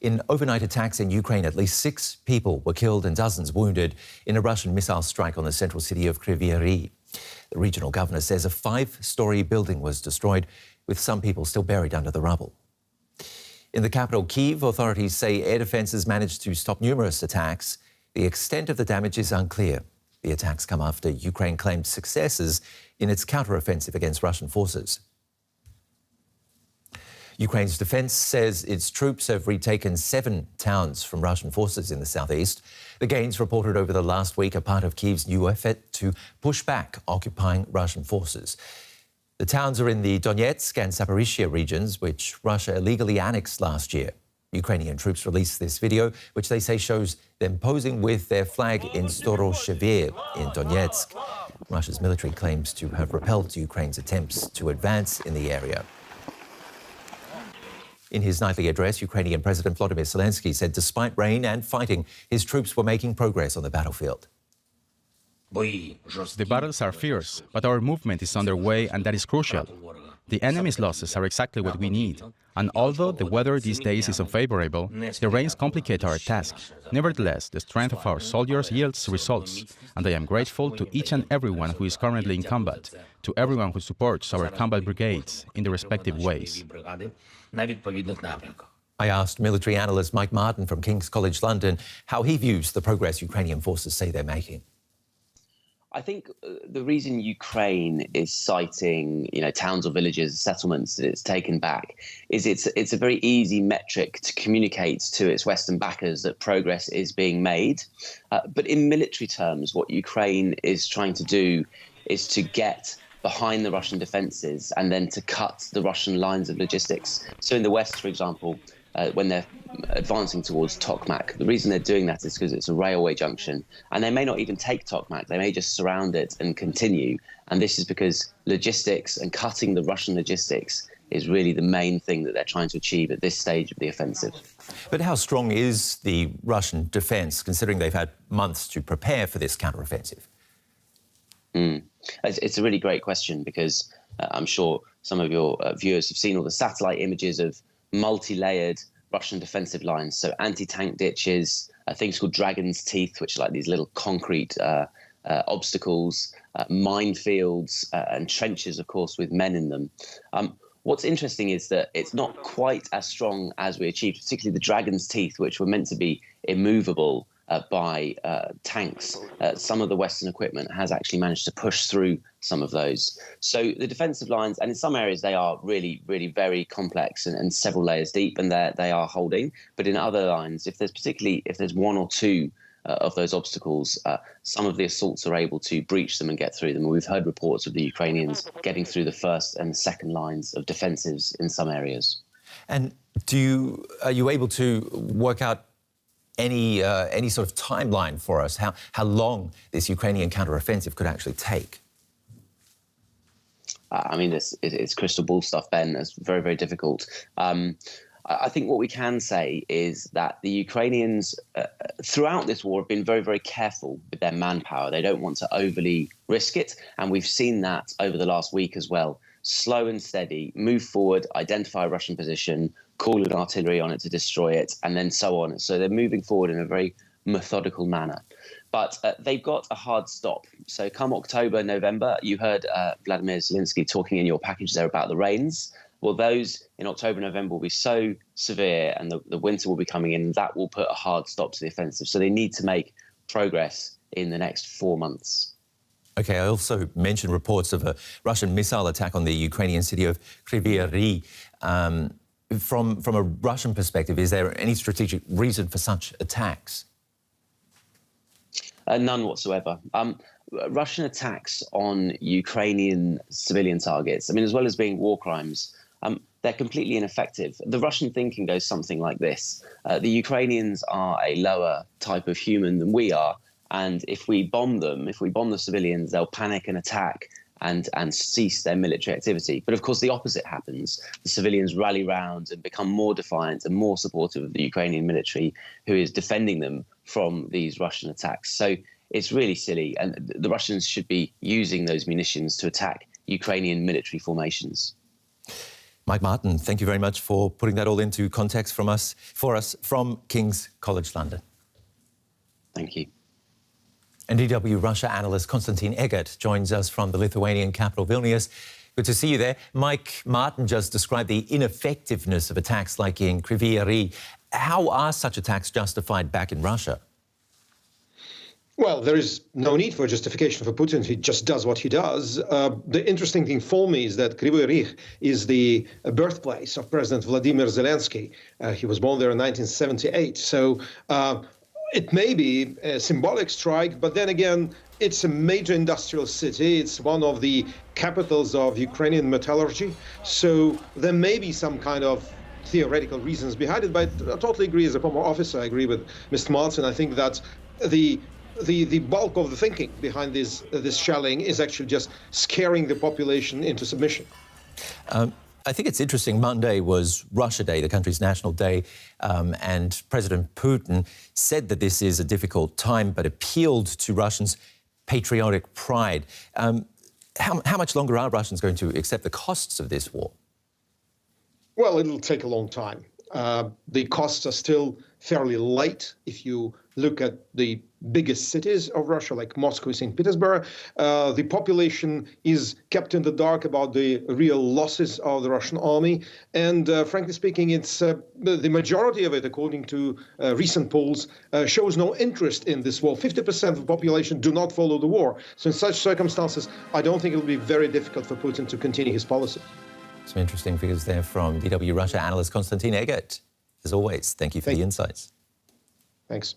In overnight attacks in Ukraine, at least 6 people were killed and dozens wounded in a Russian missile strike on the central city of Kryvyi Rih. The regional governor says a 5-story building was destroyed, with some people still buried under the rubble. In the capital, Kyiv, authorities say air defences managed to stop numerous attacks. The extent of the damage is unclear. The attacks come after Ukraine claimed successes in its counter-offensive against Russian forces. Ukraine's defence says its troops have retaken 7 towns from Russian forces in the southeast. The gains reported over the last week are part of Kyiv's new effort to push back occupying Russian forces. The towns are in the Donetsk and Zaporizhzhia regions, which Russia illegally annexed last year. Ukrainian troops released this video, which they say shows them posing with their flag in Storozheve in Donetsk. Russia's military claims to have repelled Ukraine's attempts to advance in the area. In his nightly address, Ukrainian President Volodymyr Zelensky said despite rain and fighting, his troops were making progress on the battlefield. The battles are fierce, but our movement is underway, and that is crucial. The enemy's losses are exactly what we need. And although the weather these days is unfavorable, the rains complicate our task. Nevertheless, the strength of our soldiers yields results, and I am grateful to each and everyone who is currently in combat, to everyone who supports our combat brigades in the respective ways. I asked military analyst Mike Martin from King's College London how he views the progress Ukrainian forces say they're making. I think the reason Ukraine is citing, towns or villages, settlements that it's taken back is it's a very easy metric to communicate to its Western backers that progress is being made. But in military terms, what Ukraine is trying to do is to get behind the Russian defences and then to cut the Russian lines of logistics. So in the West, for example, when they're advancing towards Tokmak, the reason they're doing that is because it's a railway junction, and they may not even take Tokmak, they may just surround it and continue. And this is because logistics and cutting the Russian logistics is really the main thing that they're trying to achieve at this stage of the offensive. But how strong is the Russian defence, considering they've had months to prepare for this counteroffensive? It's a really great question, because I'm sure some of your viewers have seen all the satellite images of multi-layered Russian defensive lines. So anti-tank ditches, things called dragon's teeth, which are like these little concrete obstacles, minefields, and trenches, of course, with men in them. What's interesting is that it's not quite as strong as we achieved, particularly the dragon's teeth, which were meant to be immovable by tanks. Some of the Western equipment has actually managed to push through some of those. So the defensive lines, and in some areas they are really, really very complex and several layers deep, and they are holding. But in other lines, if there's one or two of those obstacles, some of the assaults are able to breach them and get through them. And we've heard reports of the Ukrainians getting through the first and second lines of defensives in some areas. And are you able to work out any sort of timeline for us, how long this Ukrainian counteroffensive could actually take? It's crystal ball stuff, Ben. It's very, very difficult. I think what we can say is that the Ukrainians, throughout this war, have been very, very careful with their manpower. They don't want to overly risk it, and we've seen that over the last week as well. Slow and steady, move forward, identify a Russian position, call in artillery on it to destroy it, and then so on. So they're moving forward in a very methodical manner. But they've got a hard stop. So come October, November, you heard Vladimir Zelensky talking in your package there about the rains. Well, those in October, November will be so severe, and the winter will be coming in, and that will put a hard stop to the offensive. So they need to make progress in the next 4 months. OK, I also mentioned reports of a Russian missile attack on the Ukrainian city of Kryvyi Rih. From a Russian perspective, is there any strategic reason for such attacks? None whatsoever. Russian attacks on Ukrainian civilian targets, as well as being war crimes, they're completely ineffective. The Russian thinking goes something like this. The Ukrainians are a lower type of human than we are, and if we bomb them, if we bomb the civilians, they'll panic and attack and cease their military activity. But of course, the opposite happens. The civilians rally round and become more defiant and more supportive of the Ukrainian military, who is defending them from these Russian attacks. So it's really silly, and the Russians should be using those munitions to attack Ukrainian military formations. Mike Martin, thank you very much for putting that all into context for us from King's College London. Thank you. And DW Russia analyst Konstantin Egert joins us from the Lithuanian capital Vilnius. Good to see you there. Mike Martin just described the ineffectiveness of attacks like in Kryvyi Rih. How are such attacks justified back in Russia? Well, there is no need for justification for Putin. He just does what he does. The interesting thing for me is that Kryvyi Rih is the birthplace of President Vladimir Zelensky. He was born there in 1978. So it may be a symbolic strike, but then again, it's a major industrial city. It's one of the capitals of Ukrainian metallurgy. So there may be some kind of theoretical reasons behind it, but I totally agree. As a former officer, I agree with Mr. Martin. I think that the bulk of the thinking behind this shelling is actually just scaring the population into submission. I think it's interesting. Monday was Russia Day, the country's national day, and President Putin said that this is a difficult time, but appealed to Russians' patriotic pride. How much longer are Russians going to accept the costs of this war? Well, it'll take a long time. The costs are still fairly light if you look at the biggest cities of Russia, like Moscow, St. Petersburg. The population is kept in the dark about the real losses of the Russian army. And frankly speaking, it's the majority of it, according to recent polls, shows no interest in this war. 50% of the population do not follow the war. So in such circumstances, I don't think it will be very difficult for Putin to continue his policy. Some interesting figures there from DW Russia analyst Konstantin Egert. As always, thank you for the insights. Thanks.